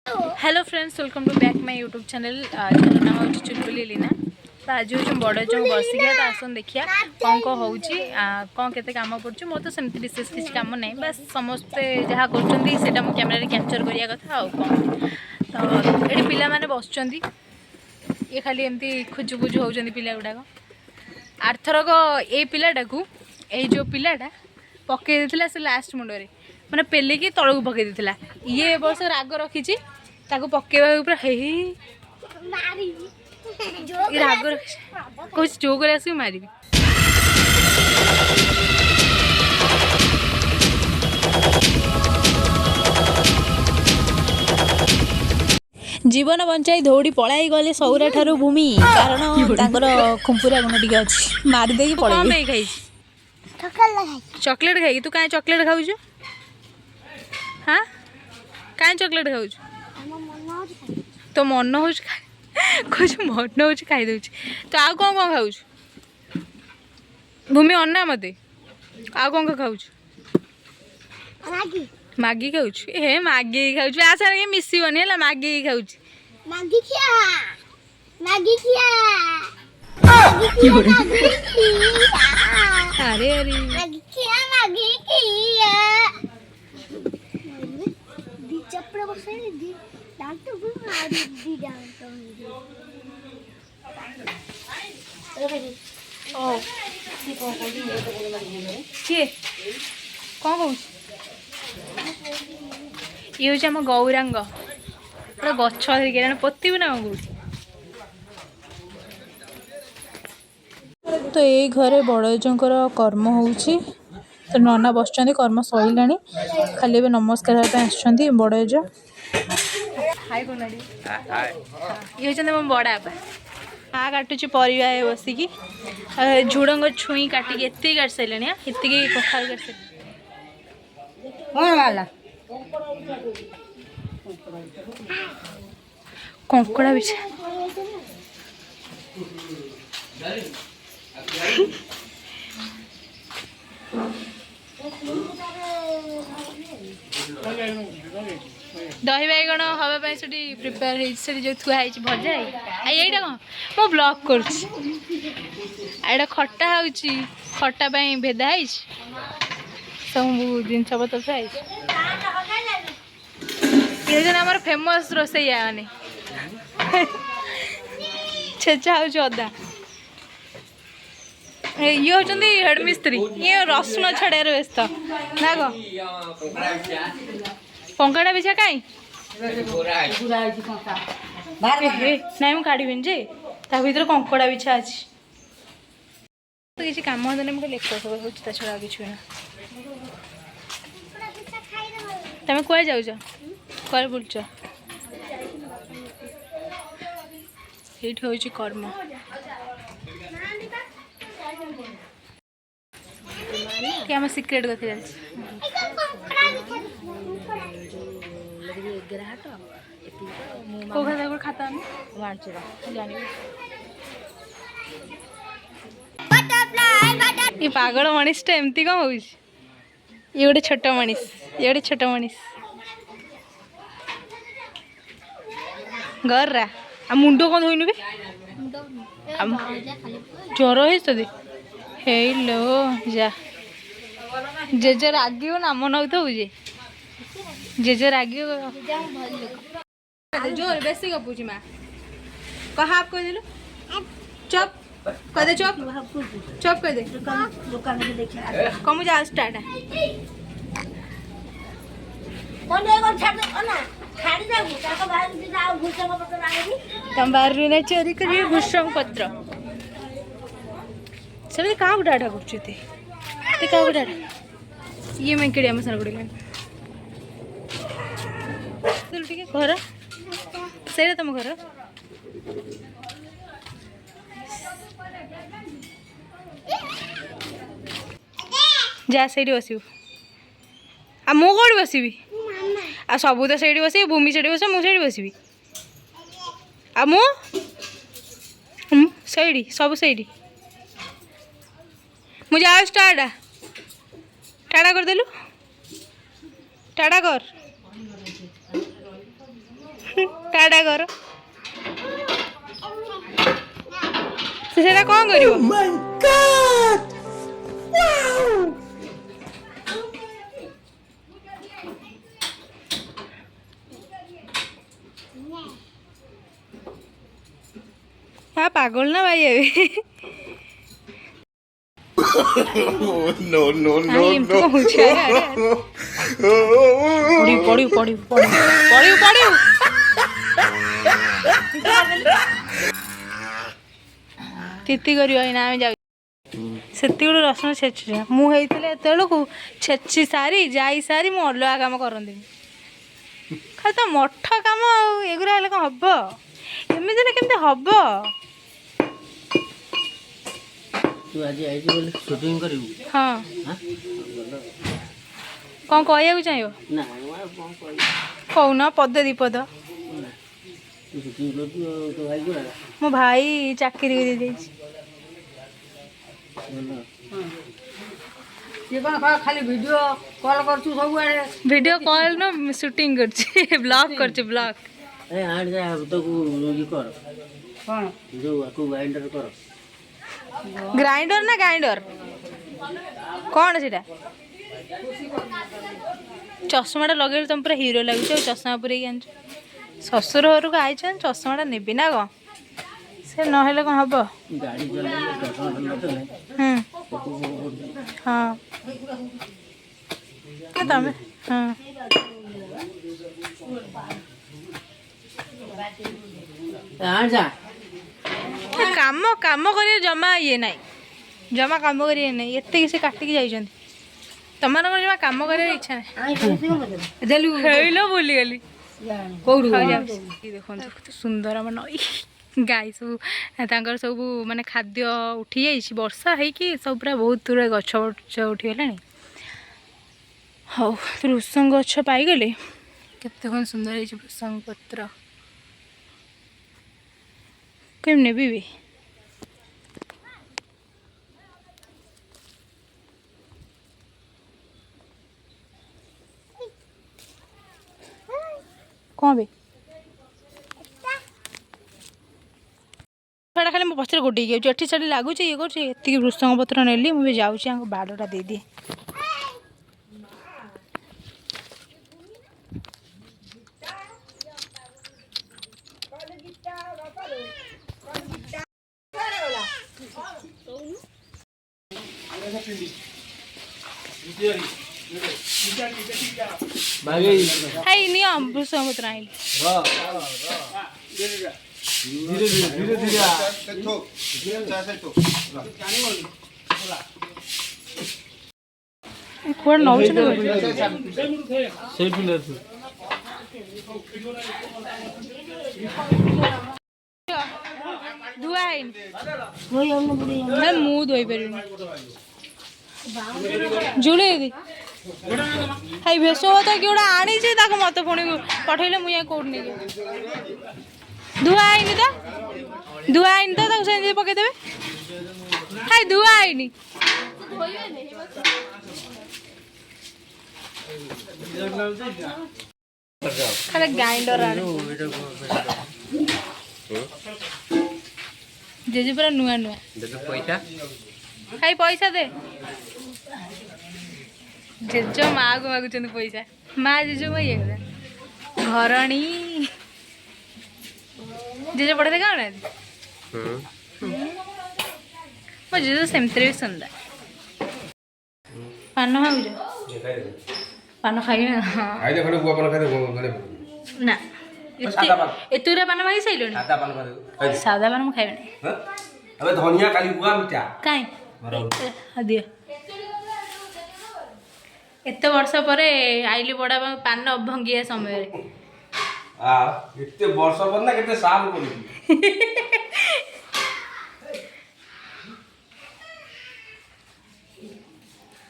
Hello friends, welcome to back my YouTube channel. Channel नाम हूँ चुलबुली लीना। तो आज हूँ बड़ जो बसिका तो आसन देखिया कौन कौन हो कौन के कम पड़े। मोर तो सेमती विशेष किसी कम ना, बस समस्ते जहाँ कर मो कैमेरा कैप्चर करिया कथा आ कौन। तो ये पिला माने बस ये खाली एमती खुजु खुजु होती पिला गुड़ाक। आरथरक ये पिलाटा को ये जो पिलाटा पकई देता से लास्ट मुंडे मैंने पेलिकी तलू पकई देता। ये वर्ष राग रखी पकेवा पूरा राग कह जो कर आस मारि। जीवन बंचाई दौड़ी पलाई गले सौरा ठारू भूमि कारण खुंपुरा गुण टी अच्छी मारिदे पड़े खाई चॉकलेट खाई। तू कहीं चॉकलेट खाऊ? हाँ कहीं चॉकलेट खाऊ? तो मन हो कुछ मन हो खाईदे। तो आउ कौन कौन खाऊ? भूमि अन्ना मत आउ कौन खाऊ? मैगी खाऊ? हे मैगी खाऊ आ सारे मिसबनी है मैगी खाऊ। अरे अरे कौन कह ये हूँ आम गौरांग पूरा गछ धरिक पोतबू ना कौन। तो ये घरे बड़जर कर्म हो तो नना बस कर्म सैला खाली ए नमस्कार आसछंती बड़ज। ये होती मो बड़ा बापा हाँ काटुची परिवा बसिकी झुड़ंग छुई काटिकी एति काट सारे एति कखार काट कंकड़ा बिछा दही बैगण हाँवाई से प्रिपेयर जो थुआई भजा यहीटा कौन मो ब्लॉग कर खटा खटा भेदा सब जिन पतर थुआई। ये आम फेमस रोसैया मैंने छेचा हो अदा ये होती हेड मिस्त्री ये रसुण छड़ा व्यस्त ना कौ कंकड़ा बिछा कहीं ना मुझे काढ़ी जे भर कंकड़ा बिछा अच्छी तो किसी कम होता मुझे लेख सब छड़ा कि तुम कह जाऊच कह बुलच ये हूँ कर्म कि आम सिक्रेट कथी कौ खाता खाता ये पागल मनीषटा एमती कौन हो ये गोटे छोट मनीष ये गोटे छोट मनीष गर्रा आ मुंड कौन धोइन बे ज्वर हेलो जा जेजे राग नाम नौ जे जेजे राग जोर बेसी गपुची माँ कह आप कह दिलु चप कह दे चप चप कह दे कम जा स्टार्ट तुम बाहर चोरी कर भूषंग पत्र सब क्या डाटा कर डाटा ये मैं केड़िया मसाला गुड़ घर से तुम घर जा से बस आ मु कौट बसबी आ सबू तो से बस भूमि से बस मुझे बस आ मु सब से मुझे आओ स्टार्ट टाटा कर देलु टाटा कर ତୁ ସେଇଟା କ'ଣ କରିବ? ହଁ ପାଗଳ ନା ଭାଇ ଏବେ no, no, no, ଏମିତି no. କ'ଣ ହଉଛି? ପଡ଼ିବୁ ପଡ଼ିବୁ ପଡ଼ିବୁ ପଡ଼ିବୁ ପଡ଼ିବୁ ତିତି କରିବ ଏଇନା ଆମେ ଯାଉ ସେତିକି ରସୁଣ ଛେଚୁଛ ମୁଁ ହେଇଥିଲେ ଏତେବେଳକୁ ଛେଚି ସାରି ଯାଇ ସାରି ମୁଁ ଅଲଗା କାମ କରନ୍ତିନି ଖାଲି ତ ମଠ କାମ ଆଉ ଏଗୁଡ଼ା ହେଲେ କ'ଣ ହବ ଏମିତି ହେଲେ କେମିତି ହବ ତୁ ଆଜି ଆଇଛି ବୋଲି ସୁଟିଂ କରିବୁ ହଁ କ'ଣ କହିବାକୁ ଚାହିଁବ ନା କ'ଣ କହିବୁ କହୁନ ପଦ ଦୁଇ ପଦ ତୁ ସୁଟିଂ କରୁଛୁ ଆଉ ତୋ ଭାଇ ଗୁଡ଼ା ମୋ ଭାଇ ଚାକିରି ଦେଇଯାଇଛି ସିଏ କ'ଣ ଖାଲି ଭିଡ଼ିଓ କଲ୍ କରୁଛୁ ସବୁଆଡ଼େ ଭିଡ଼ିଓ କଲ୍ ନା ସୁଟିଂ କରୁଛି ବ୍ଲଗ୍ କରୁଛି ବ୍ଲଗ୍ ଏ ଆଣି ଯା ତାକୁ ଇଏ କର କ'ଣ ଯୋଉ ଆକୁ ଗ୍ରାଇଣ୍ଡର କର ଗ୍ରାଇଣ୍ଡର ନା ଗ୍ରାଇଣ୍ଡର କ'ଣ ସେଇଟା ଚଷମାଟା ଲଗେଇଲେ ତମେ ପୁରା ହିରୋ ଲାଗୁଛି ଆଉ ଚଷମା ପୁରେଇକି ଆଣିଛ ଶ୍ୱଶୁର ଘରକୁ ଆଇଛନ୍ତି ଚଷମାଟା ନେବି ନା କ'ଣ ସେ ନହେଲେ କ'ଣ ହବ ଗାଡ଼ି ଚଲେଇଲେ ଚଷମାଟା ନଦେଲେ ହଁ ତମେ ହଁ ଆଣି ଯା କାମ କାମ କରିବା ଜମା ଇଏ ନାହିଁ ଜମା କାମ କରିବା ନାହିଁ ଏତେ କିଛି କାଟିକି ଯାଇଛନ୍ତି ତମମାନଙ୍କର ଜମା କାମ କରିବାର ଇଚ୍ଛା ନାହିଁ ହେଇଲ ଭୁଲିଗଲି କୋଉଠୁ ଦେଖନ୍ତୁ କେତେ ସୁନ୍ଦର ଆମ ନଈ ଗାଈ ସବୁ ତାଙ୍କର ସବୁ ମାନେ ଖାଦ୍ୟ ଉଠିଯାଇଛି ବର୍ଷା ହେଇକି ସବୁ ପୁରା ବହୁତ ଦୂରରେ ଗଛ ଫଛ ଉଠିଗଲାଣି ହଉ ଭୃଷଙ୍ଗ ଗଛ ପାଇଗଲେ କେତେ କ'ଣ ସୁନ୍ଦର ହେଇଛି ଭୃଷଙ୍ଗ ପତ୍ର କେମିତି ନେବି ବି କ'ଣ ବେ ଛୁଆଟା ଖାଲି ମୋ ପଛରେ ଗୋଟେଇକି ଯାଉଛି ଏଠି ସେଠି ଲାଗୁଛି ଇଏ କରୁଛି ଏତିକି ଭୃଷଙ୍ଗ ପତ୍ର ନେଲି ମୁଁ ବି ଯାଉଛି ଆଙ୍କ ବାଡ଼ଟା ଦେଇଦିଏ ହାଇ ନିଅ ଭୃଷଙ୍ଗ ପତ୍ର ଆଣିଲି କୁଆଡ଼େ ନଉଛନ୍ତି ଧୁଆ ହେଇନି ମୁଁ ଧୋଇ ପାରିବିନି ଜୁଳି ଦିଦି ହାଇ ଭେସୁଙ୍ଗ ପତ୍ର କିଏ ଗୋଟେ ଆଣିଛି ତାକୁ ମତେ ପୁଣି ପଠେଇଲେ ମୁଁ ଯାଇ କୋଉଠି ନେଇକି ଧୁଆ ହେଇନି ତ ତାକୁ ସେମିତି ପକେଇଦେବେ ହାଇ ଧୁଆ ହେଇନି ଖାଲି ଗ୍ରାଇଣ୍ଡର ଆଣେ ଜେଜେ ପୁରା ନୂଆ ନୂଆ ହାଇ ପଇସା ଦେ ଜେଜ ମାଆକୁ ମାଗୁଛନ୍ତି ପଇସା ମା ଜେଜ ମୋ ଇଏ କଥା ଘରଣୀ ଜେଜ ପଢ଼େଇ ଦେଖା ନାହାନ୍ତି ମୋ ଜେଜ ସେମିତିରେ ବି ସୁନ୍ଦର ପାନ ଖାଉଛ ପାନ ଖାଇବି ନା ଏତେ ପାନ ମାଗି ସାରିଲଣି ସାଦା ପାନ ମୁଁ ଖାଇବିନି କାଇଁ ଦିଅ ଏତେ ବର୍ଷ ପରେ ଆଇଲି ବଡ଼ା ପାନ ଭଙ୍ଗିଆ ସମୟରେ ଏତେ ବର୍ଷ ପରେ ନା କେତେ ସାଲ ପଡୁଛି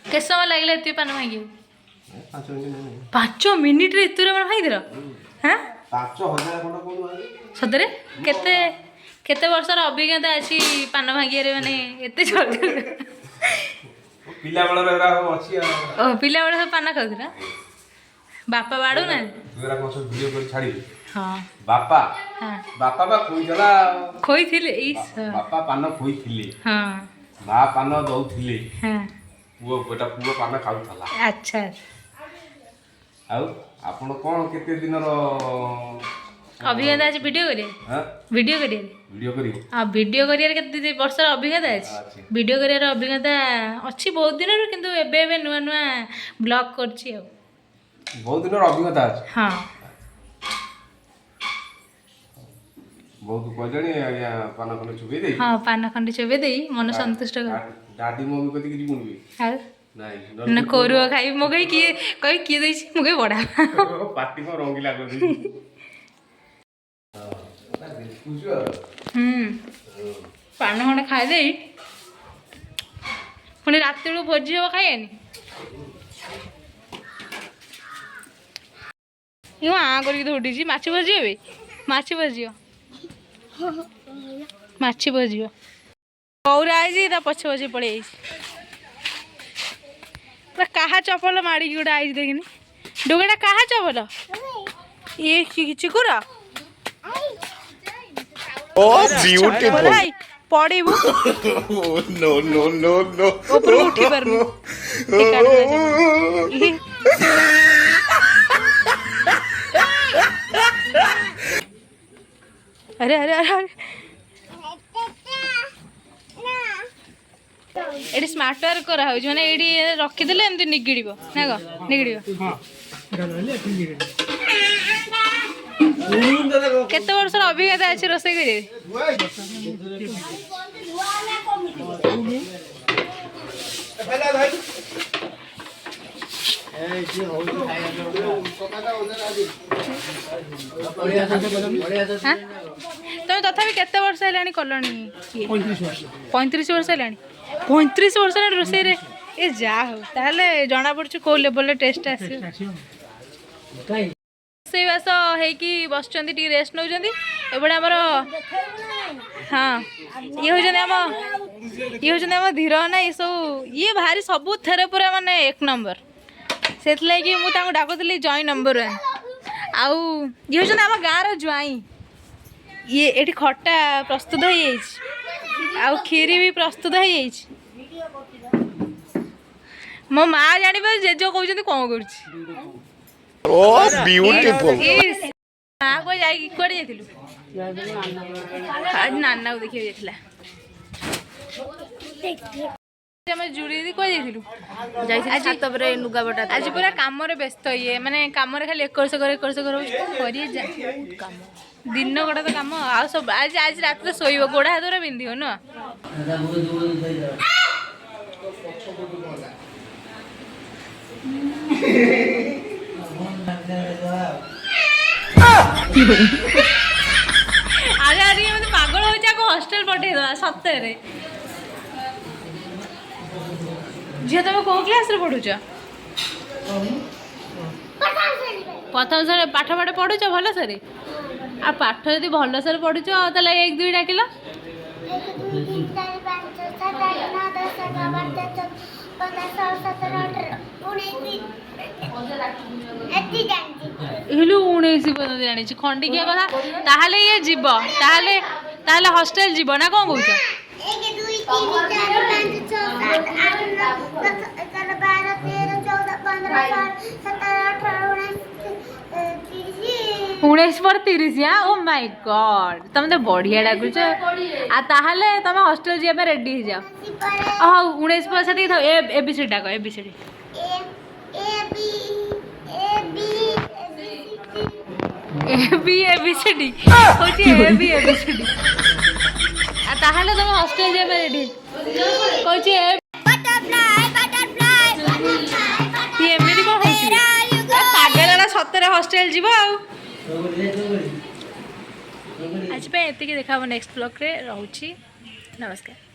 କେତେ ସମୟ ଲାଗିଲା ଏତେ ପାନ ଭାଙ୍ଗିବୁ 5 ମିନିଟ୍ରେ ଏତେ ପାନ ଭାଙ୍ଗିଦେଲ ହାଁ 5,000 ସତରେ କେତେ କେତେ ବର୍ଷର ଅଭିଜ୍ଞତା ଅଛି ପାନ ଭାଙ୍ଗିବାରେ ମାନେ ଏତେ ଜଲ୍ଦି ପିଲାବେଳର ଏରା ଅଛି ଓ ପିଲାବେଳେ ସବୁ ପାନ ଖାଉଥିଲା ବାପା ବାଡ଼ୁ ନା ତୁ ଏରା କଣ ସବୁ ଭିଡ଼ିଓ କରି ଛାଡ଼ିବୁ हाँ ବାପା हाँ ବାପା ବା ଖୋଇଥିଲା ଖୋଇଥିଲେ ଏଇ ବାପା ପାନ ଖୋଇଥିଲେ ହଁ ମା ପାନ ଦଉଥିଲେ ହଁ ପୁଅ ପାନ ଖାଉଥିଲା। ଆଚ୍ଛା ଆଉ ଆପଣ କ'ଣ କେତେ ଦିନର ଅଭିଜ୍ଞତା ଅଛି ଭିଡ଼ିଓ କରିବେ ଭିଡ଼ିଓ କରିବେ ଭିଡ଼ିଓ କରିବ? ହଁ ଭିଡ଼ିଓ କରିବାରେ କେତେ ବର୍ଷର ଅଭିଜ୍ଞତା ଅଛି ଭିଡ଼ିଓ କରିବାର ଅଭିଜ୍ଞତା ଅଛି ବହୁତ ଦିନରୁ କିନ୍ତୁ ଏବେ ଏବେ ନୂଆ ନୂଆ ବ୍ଲଗ୍ କରୁଛି ଆଉ ବହୁତ ଦିନର ଅଭିଜ୍ଞତା ଅଛି। ହଁ ବହୁତ କହିଲେଣି ଆଜ୍ଞା ପାନ ଖଣ୍ଡେ ଚୁବେଇ ଦେଇ ହଁ ପାନ ଖଣ୍ଡେ ଚୋବେଇ ଦେଇ ମନ ସନ୍ତୁଷ୍ଟ କର ଡାଡି ମମି କତିକି ଯିବୁନି ବି ଆଉ ନାଇଁ ନା କୋରୁଅ ଖାଇବି ମୁଁ କହି କିଏ ଦେଇଛି ମୁଁ କହି ବଢ଼ା ପାଟି କ'ଣ ରଙ୍ଗିଲା କରିଦେଇଛି। ପାନ ଖଣ୍ଡେ ଖାଇଦେଇ ପୁଣି ରାତି ବେଳକୁ ଭୋଜି ହବ ଖାଇବାନି ଇଏ ଆଁ କରିକି ଧଉଡ଼ିଛି ମାଛି ବସିଯିବ ଏବେ ମାଛି ବସିଯିବ ମାଛି ବସିଯିବ କଉରା ଆଇଛି ତା ପଛେ ପଛେ ପଳେଇ ଆଇଛି ପୁରା କାହା ଚପଲ ମାଡ଼ିକି ଗୋଟେ ଆଇଛି ଦେଖିନି ଡୁଗେଟା କାହା ଚପଲ ଇଏ ଚିକୁର ପଡ଼ିବୁ ଉପରକୁ ଉଠି ପାରୁନି ଆରେ ଆରେ ଆରେ ଏଠି ସ୍ମାର୍ଟ ୱାର୍କ କରାହେଉଛି ମାନେ ଏଇଠି ରଖିଦେଲେ ଏମିତି ନିଗିଡ଼ିବ ନା କ'ଣ ନିଗିଡ଼ିବ କେତେ ବର୍ଷର ଅଭିଜ୍ଞତା ଅଛି ରୋଷେଇ କରିବେ? ତମେ ତଥାପି କେତେ ବର୍ଷ ହେଲାଣି କଲଣି? 35 ବର୍ଷ ହେଲାଣି 35 ବର୍ଷ ହେଲାଣି ରୋଷେଇରେ ଏ ଯାହା ହଉ ତାହେଲେ ଜଣାପଡ଼ୁଛି କେଉଁ ଲେଭେଲରେ ଟେଷ୍ଟ ଆସିବ। ରୋଷେଇବାସ ହେଇକି ବସୁଛନ୍ତି ଟିକେ ରେଷ୍ଟ ନେଉଛନ୍ତି ଏପଟେ ଆମର ହଁ ଇଏ ହେଉଛନ୍ତି ଆମ ଧୀର ନା ଏସବୁ ଇଏ ଭାରି ସବୁଥିରେ ପୁରା ମାନେ 1 ନମ୍ବର ସେଥିଲାଗି ମୁଁ ତାଙ୍କୁ ଡାକୁଥିଲି ଜଇଁ ନମ୍ବର 1 ଆଉ ଇଏ ହେଉଛନ୍ତି ଆମ ଗାଁର ଜ୍ୱାଇଁ ଇଏ ଏଠି ଖଟା ପ୍ରସ୍ତୁତ ହେଇଯାଇଛି ଆଉ କ୍ଷୀରି ବି ପ୍ରସ୍ତୁତ ହେଇଯାଇଛି ମୋ ମା ଜାଣିବ ଜେଜ କହୁଛନ୍ତି କ'ଣ କରୁଛି ମା କୁଆଡ଼େ ଯାଇକି କୁଆଡ଼େ ଯାଇଥିଲୁ ନାନାକୁ ଦେଖିବାକୁ ଯାଇଥିଲା ଆମେ ଜୁଡ଼ି କୁଆଡ଼େ ଯାଇଥିଲୁ ଛାତ ଉପରେ ଲୁଗାପଟା ଆଜି ପୁରା କାମରେ ବ୍ୟସ୍ତ ଇଏ ମାନେ କାମରେ ଖାଲି ଏକର ସେକର ହଉଛି କରିବା କାମ ଦିନ ଗୋଟା ତ କାମ ଆଉ ସବୁ ଆଜି ରାତିରେ ଶୋଇବ ଗୋଡ଼ ହାତ ପୁରା ବିନ୍ଧିବ ନୁହଁ ଆରେ ଆରେ ମତେ ପାଗଳ ହଉଛି ଆକୁ ହଷ୍ଟେଲ ପଠେଇଦବା ସତରେ ଝିଅ ତମେ କୋଉ କ୍ଲାସରେ ପଢୁଛ? ପ୍ରଥମ ଶ୍ରେଣୀ ପାଠ ପଢୁଛ ଭଲସରେ ଆଉ ପାଠ ଯଦି ଭଲସରେ ପଢୁଛ ତାହେଲେ 1 2 ଡାକିଲ ହେଲୁ 19 ପର୍ଯ୍ୟନ୍ତ ଜାଣିଛି ଖଣ୍ଡିକିଆ କଥା ତାହେଲେ ଇଏ ଯିବ ତାହେଲେ ହଷ୍ଟେଲ ଯିବ ନା କ'ଣ କହୁଛ? 19 पर 30 ओ माय गॉड तुम तो बढ़िया डाकुच आ ताहले तुम हॉस्टल जीवा रेडी हो जाओ हाँ 19 पर से था एबीसीडी डाक एबीसीडी एबीसीडी होची एबीसीडी आ ताहले तुम हॉस्टल जीवा रेडी कहची ये एमती कौन होची पागलड़ा सतरे हॉस्टल जीवा आज पे एतिकी देखा नेक्स्ट ब्लॉग रे रहूची नमस्कार।